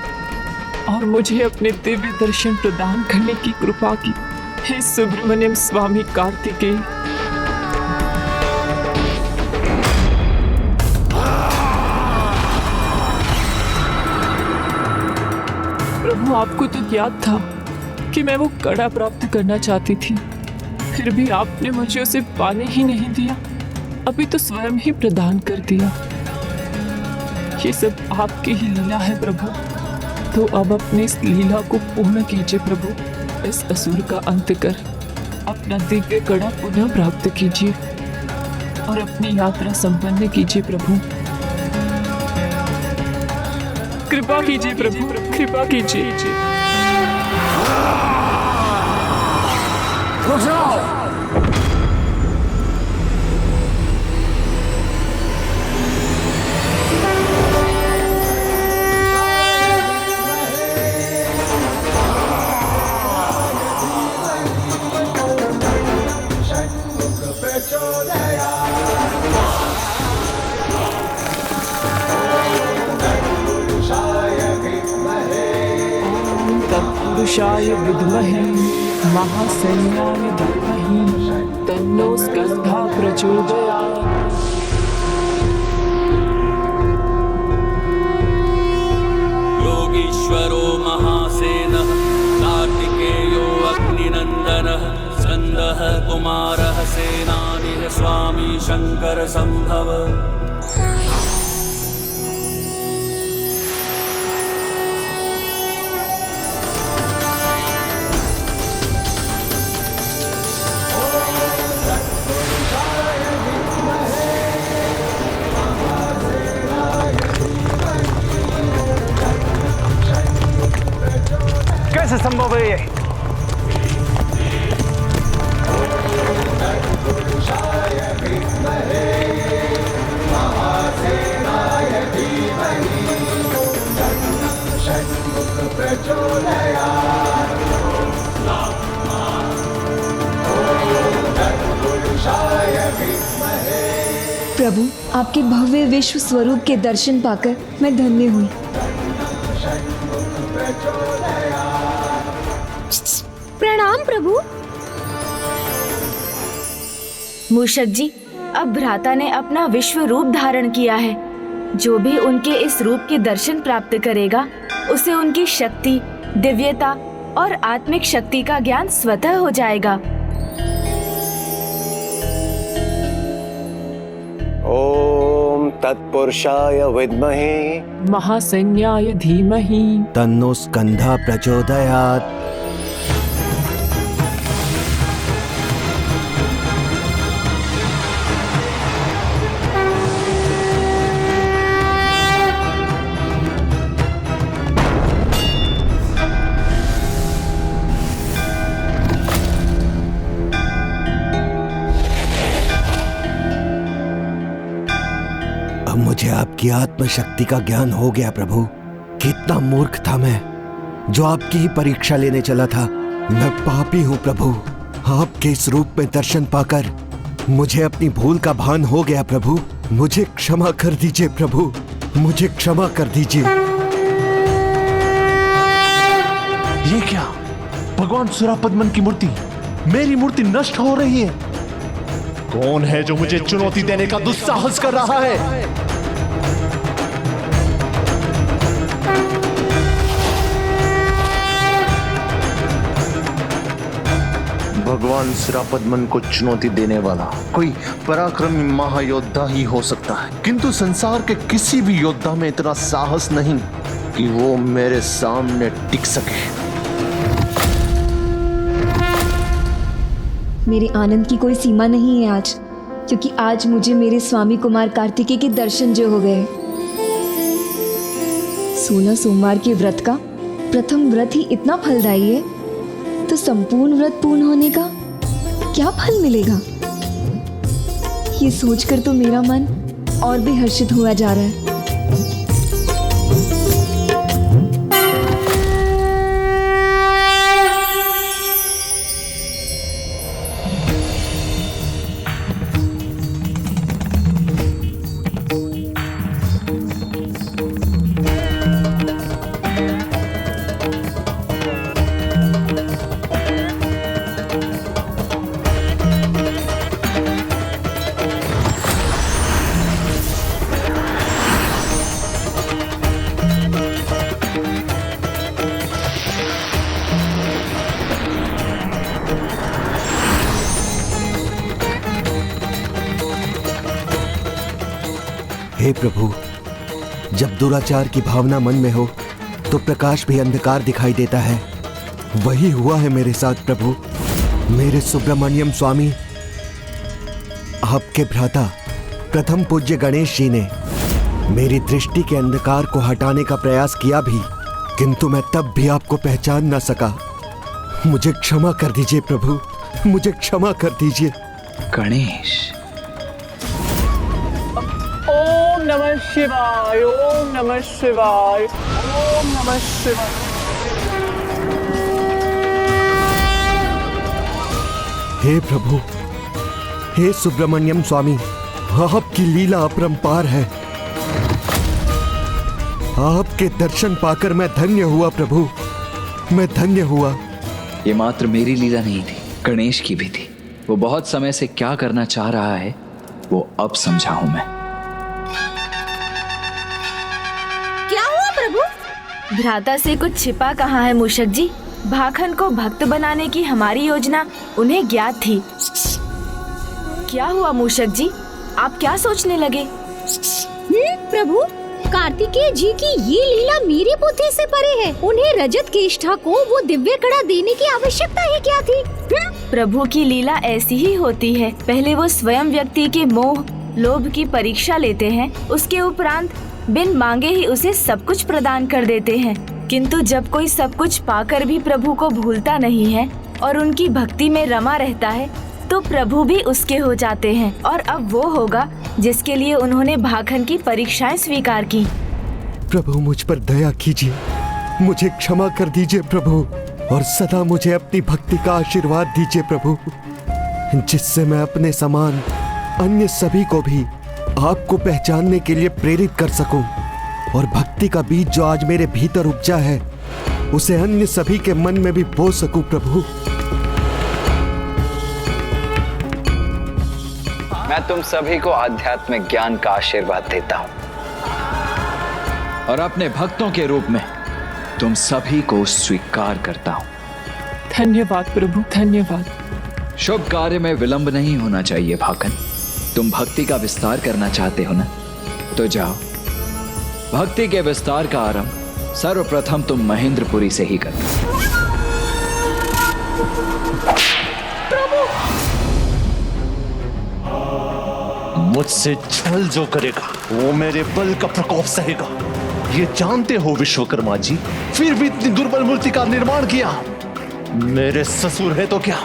और मुझे अपने दिव्य दर्शन प्रदान करने की कृपा की। हे सुब्रमण्यम स्वामी कार्तिकेय, प्रभु आपको तो याद था कि मैं वो कड़ा प्राप्त करना चाहती थी, फिर भी आपने मुझे उसे पाने ही नहीं दिया, अभी तो स्वयं ही प्रदान कर दिया। ये सब आपकी ही लीला है प्रभु, तो अब अपनी इस लीला को पूर्ण कीजिए प्रभु। इस असुर का अंत कर अपना दिव्य कड़ा पुनः प्राप्त कीजिए और अपनी यात्रा संपन्न कीजिए प्रभु। कृपा कीजिए प्रभु, कृपा कीजिए। तत्पुरुषाय विद्महे महासेनाय धीमहि तन्नो स्कंधा प्रचोदयात्। योगीश्वरो महासेनः कार्तिकेयो अग्निनन्दनः स्कन्दः कुमारः सेनानिः स्वामी शंकर संभव। कैसे संभव है ये? प्रभु, आपके भव्य विश्व स्वरूप के दर्शन पाकर मैं धन्य हुई। प्रणाम प्रभु। मूषक जी, अब भ्राता ने अपना विश्व रूप धारण किया है। जो भी उनके इस रूप के दर्शन प्राप्त करेगा, उसे उनकी शक्ति, दिव्यता और आत्मिक शक्ति का ज्ञान स्वतः हो जाएगा। ओम तत्पुरुषाय विद्महे महासैन्याय धीमहि तन्नो स्कंधा प्रचोदयात्। अब मुझे आपकी आत्मशक्ति का ज्ञान हो गया प्रभु। कितना मूर्ख था मैं जो आपकी ही परीक्षा लेने चला था। मैं पापी हूँ प्रभु। आपके इस रूप में दर्शन पाकर मुझे अपनी भूल का भान हो गया प्रभु। मुझे क्षमा कर दीजिए प्रभु, मुझे क्षमा कर दीजिए। ये क्या? भगवान सुरापद्मन की मूर्ति, मेरी मूर्ति नष्ट हो रही है। कौन है जो मुझे चुनौती देने का दुस्साहस कर रहा है? भगवान सुरापद्मन को चुनौती देने वाला कोई पराक्रमी महायोद्धा ही हो सकता है, किंतु संसार के किसी भी योद्धा में इतना साहस नहीं कि वो मेरे सामने टिक सके। मेरे आनंद की कोई सीमा नहीं है आज, क्योंकि आज मुझे मेरे स्वामी कुमार कार्तिकेय के दर्शन जो हो गए। 16 सोमवार के व्रत का प्रथम व्रत ही इतना फलदायी है, तो संपूर्ण व्रत पूर्ण होने का क्या फल मिलेगा? ये सोचकर तो मेरा मन और भी हर्षित हुआ जा रहा है। हे प्रभु, जब दुराचार की भावना मन में हो तो प्रकाश भी अंधकार दिखाई देता है। वही हुआ है मेरे साथ प्रभु। मेरे सुब्रमण्यम स्वामी, आपके भ्राता प्रथम पूज्य गणेश जी ने मेरी दृष्टि के अंधकार को हटाने का प्रयास किया भी, किंतु मैं तब भी आपको पहचान न सका। मुझे क्षमा कर दीजिए प्रभु, मुझे क्षमा कर दीजिए। गणेश, ओम नमः शिवाय, ओम नमः शिवाय, ओम नमः शिवाय। हे प्रभु, हे सुब्रमण्यम स्वामी, आपकी लीला अपरंपार है। आपके दर्शन पाकर मैं धन्य हुआ प्रभु, मैं धन्य हुआ। ये मात्र मेरी लीला नहीं थी, गणेश की भी थी। वो बहुत समय से क्या करना चाह रहा है वो अब समझा हूं मैं। क्या हुआ प्रभु? भ्राता से कुछ छिपा कहाँ है मूषक जी? भाखन को भक्त बनाने की हमारी योजना उन्हें ज्ञात थी। क्या हुआ मूषक जी, आप क्या सोचने लगे? प्रभु, कार्तिकेय जी की ये लीला मेरी बुद्धि से परे है। उन्हें रजत केष्ठा को वो दिव्य कड़ा देने की आवश्यकता ही क्या थी? प्रभु की लीला ऐसी ही होती है। पहले वो स्वयं व्यक्ति के मोह लोभ की परीक्षा लेते हैं, उसके उपरांत बिन मांगे ही उसे सब कुछ प्रदान कर देते हैं। किंतु जब कोई सब कुछ पाकर भी प्रभु को भूलता नहीं है और उनकी भक्ति में रमा रहता है, तो प्रभु भी उसके हो जाते हैं। और अब वो होगा जिसके लिए उन्होंने भाखन की परीक्षाएं स्वीकार की। प्रभु, मुझ पर दया कीजिए, मुझे क्षमा कर दीजिए प्रभु, और सदा मुझे अपनी भक्ति का आशीर्वाद दीजिए प्रभु, जिससे मैं अपने समान अन्य सभी को भी आपको पहचानने के लिए प्रेरित कर सकूं, और भक्ति का बीज जो आज मेरे भीतर उपजा है उसे अन्य सभी के मन में भी बो सकूं प्रभु। मैं तुम सभी को आध्यात्मिक ज्ञान का आशीर्वाद देता हूं, और अपने भक्तों के रूप में तुम सभी को स्वीकार करता हूं। धन्यवाद प्रभु, धन्यवाद। शुभ कार्य में विलंब नहीं होना चाहिए भाखन। तुम भक्ति का विस्तार करना चाहते हो ना, तो जाओ, भक्ति के विस्तार का आरंभ सर्वप्रथम तुम महेंद्रपुरी से ही करो। मुझसे छल जो करेगा वो मेरे बल का प्रकोप सहेगा। ये जानते हो विश्वकर्मा जी, फिर भी इतनी दुर्बल मूर्ति का निर्माण किया। मेरे ससुर है तो क्या,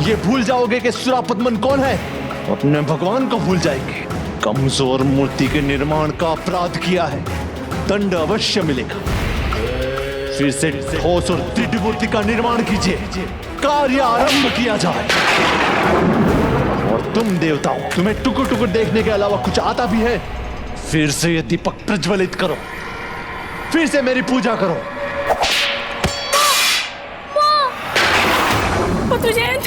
ये भूल जाओगे कि सुरापद्मन कौन है? अपने भगवान को भूल जाएंगे। कमजोर मूर्ति के निर्माण का अपराध किया है, दंड अवश्य मिलेगा। फिर से ठोस और दृढ़ मूर्ति का निर्माण कीजिए, कार्य आरंभ किया जाए। और तुम देवताओं, तुम्हें टुकुर टुकुर देखने के अलावा कुछ आता भी है? फिर से ये दीपक प्रज्वलित करो, फिर से मेरी पूजा करो। पुत्र जयंत,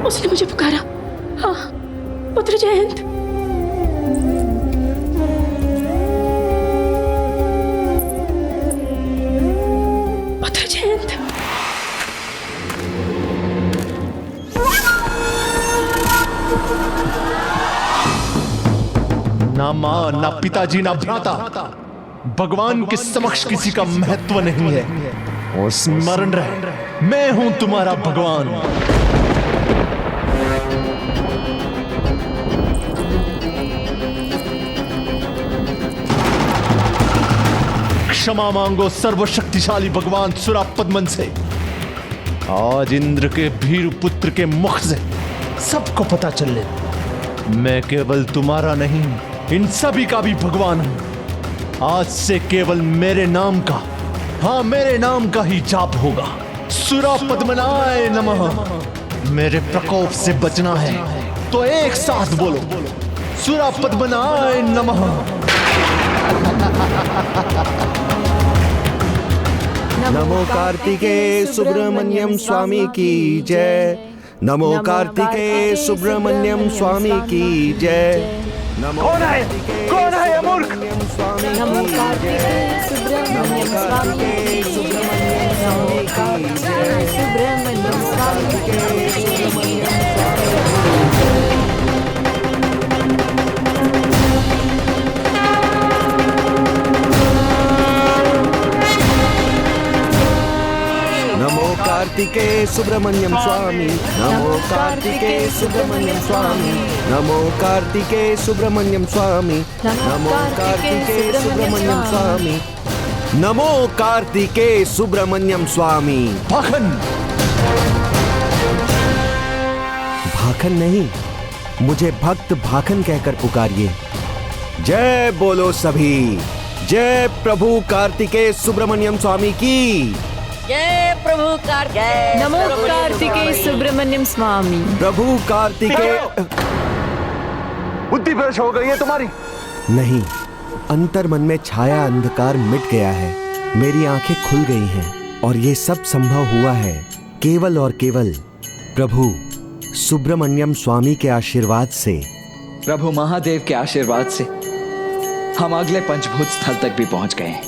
उसने मुझे पुकारा। हाँ, पुत्र जयंत। पुत्र जयंत। ना माँ, ना पिताजी, ना भ्राता, भगवान के समक्ष किसी का महत्व नहीं है। और स्मरण रहे, मैं हूं तुम्हारा भगवान। क्षमा मांगो सर्वशक्तिशाली भगवान सुरापद्मन से। आज इंद्र के भीर पुत्र के मुख से सबको पता चल ले, मैं केवल तुम्हारा नहीं, इन सभी का भी भगवान हूं। आज से केवल मेरे नाम का, हाँ मेरे नाम का ही जाप होगा। सुरापद्मनाय नमः। मेरे प्रकोप से बचना है तो एक साथ बोलो, सुरापद्मनाय नमः। नमो कार्तिकेय सुब्रमण्यम स्वामी की जय। नमो कार्तिकेय सुब्रमण्यम स्वामी की जय। कौन है? कौन है ये मूर्ख? नमो कार्तिकेय सुब्रमण्यम स्वामी की जय। नमो कार्तिकेय सुब्रमण्यम स्वामी की जय। नमो कार्तिकेय सुब्रमण्यम स्वामी। नमो कार्तिकेय सुब्रमण्यम स्वामी। नमो कार्तिकेय सुब्रमण्यम स्वामी। नमो कार्तिकेय सुब्रमण्यम स्वामी। नमो कार्तिकेय सुब्रमण्यम स्वामी। भाखन। भाखन नहीं, मुझे भक्त भाखन कहकर पुकारिए। जय बोलो सभी। जय प्रभु कार्तिकेय सुब्रमण्यम स्वामी की। जय प्रभु कार्तिकेय। नमो कार्तिकेय सुब्रमण्यम स्वामी। प्रभु कार्तिकेय। बुद्धि भ्रष्ट हो गई है तुम्हारी? नहीं, अंतर मन में छाया अंधकार मिट गया है, मेरी आंखें खुल गई हैं और ये सब संभव हुआ है केवल और केवल प्रभु सुब्रमण्यम स्वामी के आशीर्वाद से। प्रभु महादेव के आशीर्वाद से हम अगले पंचभूत स्थल तक भी पहुंच गए हैं।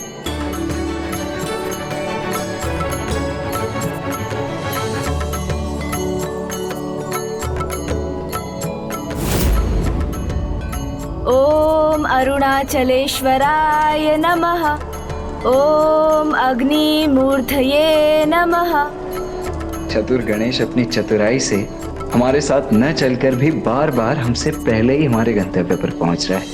ओम अरुणाचलेश्वराय नमः। ओम अग्निमूर्धये नमः। चतुर गणेश अपनी चतुराई से हमारे साथ न चलकर भी बार बार हमसे पहले ही हमारे गंतव्य पर पहुंच रहा है।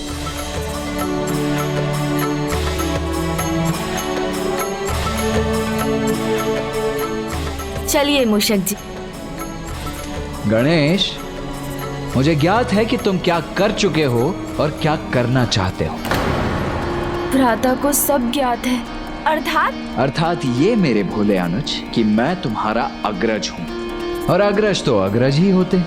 चलिए मूषक जी। गणेश, मुझे ज्ञात है कि तुम क्या कर चुके हो और क्या करना चाहते हो। भ्राता को सब ज्ञात है। अर्थात ये मेरे भोले अनुज कि मैं तुम्हारा अग्रज हूं, और अग्रज तो अग्रज ही होते,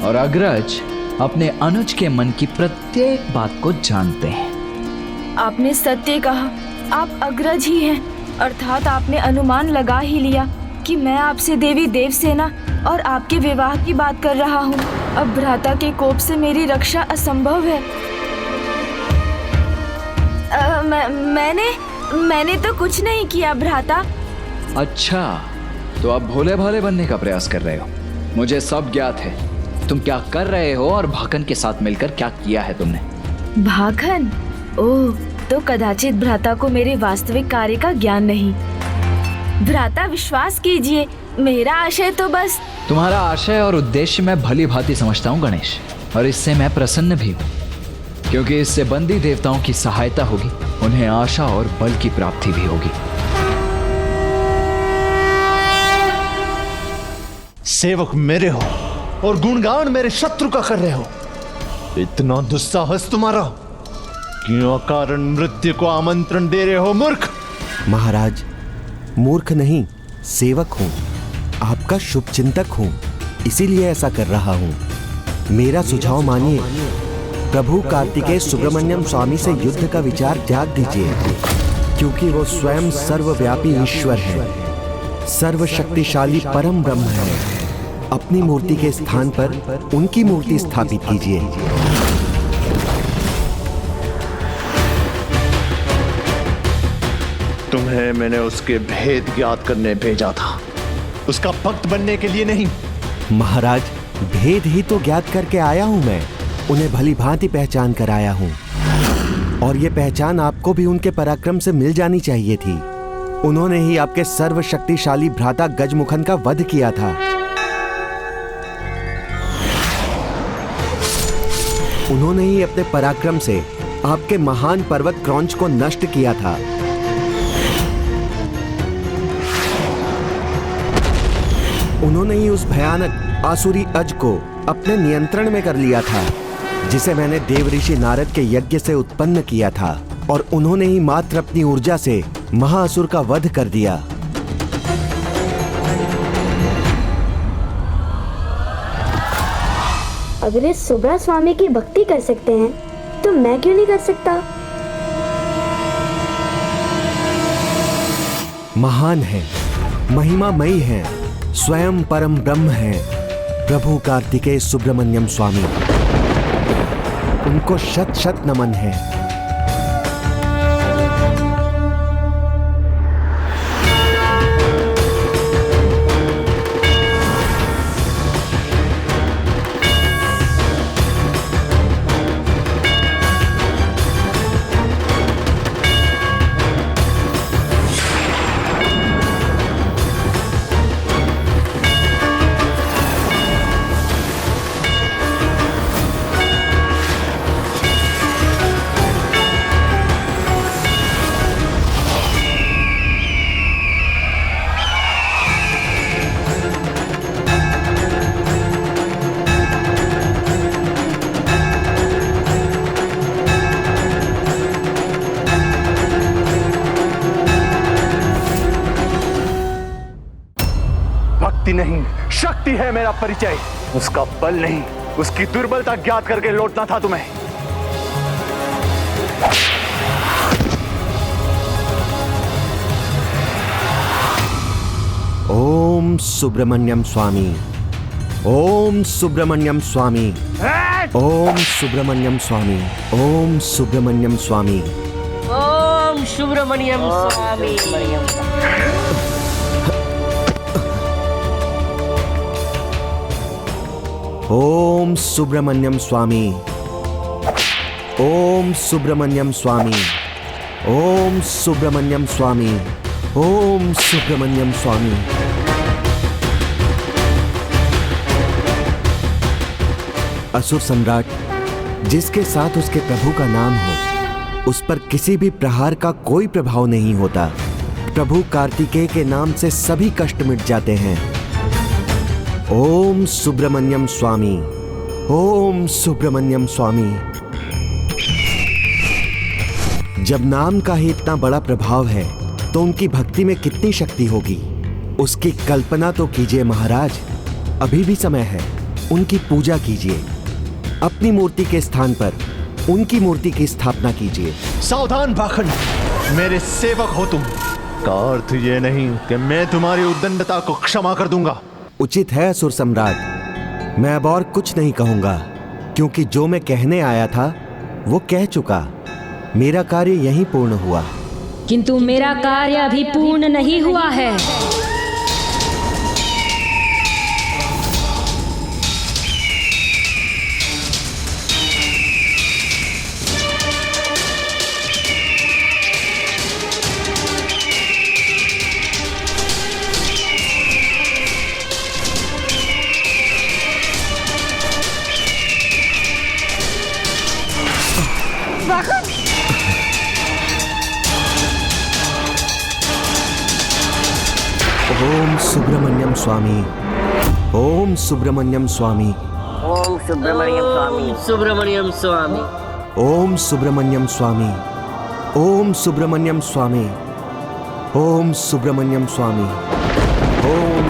और अग्रज अपने अनुज के मन की प्रत्येक बात को जानते हैं। आपने सत्य कहा, आप अग्रज ही हैं, अर्थात आपने अनुमान लगा ही लिया कि मैं आपसे देवी देवसेना और आपके विवाह की बात कर रहा हूँ। अब भ्राता के कोप से मेरी रक्षा असंभव है। मैंने तो कुछ नहीं किया भ्राता। अच्छा, तो आप भोले भाले बनने का प्रयास कर रहे हो। मुझे सब ज्ञात है। तुम क्या कर रहे हो और भाकन के साथ मिलकर क्या किया है तुमने? भाकन? ओह, तो कदाचित भ्राता को मेरे वास्तविक कार्य का ज्ञान नहीं। भ्राता विश्वास कीजिए, मेरा आशय तो बस। तुम्हारा आशय और उद्देश्य मैं भली भांति समझता हूँ गणेश, और इससे मैं प्रसन्न भी हूँ, क्योंकि इससे बंदी देवताओं की सहायता होगी, उन्हें आशा और बल की प्राप्ति भी होगी। सेवक मेरे हो और गुणगान मेरे शत्रु का कर रहे हो। इतना दुस्साहस तुम्हारा? क्यों अकारण मृत्यु को आमंत्रण दे रहे हो मूर्ख? महाराज, मूर्ख नहीं, सेवक हूँ, आपका शुभ चिंतक हूँ, इसीलिए ऐसा कर रहा हूँ। मेरा सुझाव मानिए, प्रभु कार्तिकेय सुब्रमण्यम स्वामी से युद्ध का विचार त्याग दीजिए, क्योंकि वो स्वयं सर्वव्यापी ईश्वर है, सर्वशक्तिशाली परम ब्रह्म है। अपनी मूर्ति के स्थान पर उनकी मूर्ति स्थापित कीजिए। तुम्हें मैंने उसके भेद ज्ञात करने भेजा था, उसका भक्त बनने के लिए नहीं। महाराज, भेद ही तो ज्ञात करके आया हूं मैं, उन्हें भली भांति पहचान कर आया हूं, और ये पहचान आपको भी उनके पराक्रम से मिल जानी चाहिए थी। उन्होंने ही आपके सर्वशक्तिशाली भ्राता गजमुखन का वध किया था। उन्होंने ही अपने पराक्रम से आपके महान पर्वत क्रौंच को नष्ट किया था। उन्होंने ही उस भयानक आसुरी अज को अपने नियंत्रण में कर लिया था, जिसे मैंने देवऋषि नारद के यज्ञ से उत्पन्न किया था, और उन्होंने ही मात्र अपनी ऊर्जा से महाअसुर का वध कर दिया। अगर इस सुब्रा स्वामी की भक्ति कर सकते हैं तो मैं क्यों नहीं कर सकता? महान है, महिमामयी है, स्वयं परम ब्रह्म है प्रभु कार्तिकेय सुब्रमण्यम स्वामी। उनको शत शत नमन है। नहीं, शक्ति है मेरा परिचय, उसका बल नहीं, उसकी दुर्बलता ज्ञात करके लौटना था तुम्हें। ओम सुब्रमण्यम स्वामी, ओम सुब्रमण्यम स्वामी, ओम सुब्रमण्यम स्वामी, ओम सुब्रमण्यम स्वामी, ओम सुब्रमण्यम स्वामी। ओम सुब्रमण्यम स्वामी, ओम सुब्रमण्यम स्वामी, ओम सुब्रमण्यम स्वामी, ओम सुब्रमण्यम स्वामी। असुर सम्राट, जिसके साथ उसके प्रभु का नाम हो, उस पर किसी भी प्रहार का कोई प्रभाव नहीं होता। प्रभु कार्तिकेय के नाम से सभी कष्ट मिट जाते हैं। ओम सुब्रमण्यम स्वामी, ओम सुब्रमण्यम स्वामी। जब नाम का ही इतना बड़ा प्रभाव है तो उनकी भक्ति में कितनी शक्ति होगी, उसकी कल्पना तो कीजिए महाराज। अभी भी समय है, उनकी पूजा कीजिए। अपनी मूर्ति के स्थान पर उनकी मूर्ति की स्थापना कीजिए। सावधान भाखंड, मेरे सेवक हो तुम, का अर्थ ये नहीं कि मैं तुम्हारी उद्दंडता को क्षमा कर दूंगा। उचित है असुर सम्राट, मैं अब और कुछ नहीं कहूंगा, क्योंकि जो मैं कहने आया था वो कह चुका। मेरा कार्य यहीं पूर्ण हुआ। किंतु मेरा कार्य अभी पूर्ण नहीं हुआ है। ओम सुब्रमण्यम स्वामी, ओम सुब्रमण्यम स्वामी, ओम सुब्रमण्यम स्वामी, सुब्रमण्यम स्वामी, ओम सुब्रमण्यम स्वामी, ओम सुब्रमण्यम स्वामी, ओम सुब्रमण्यम स्वामी, ओम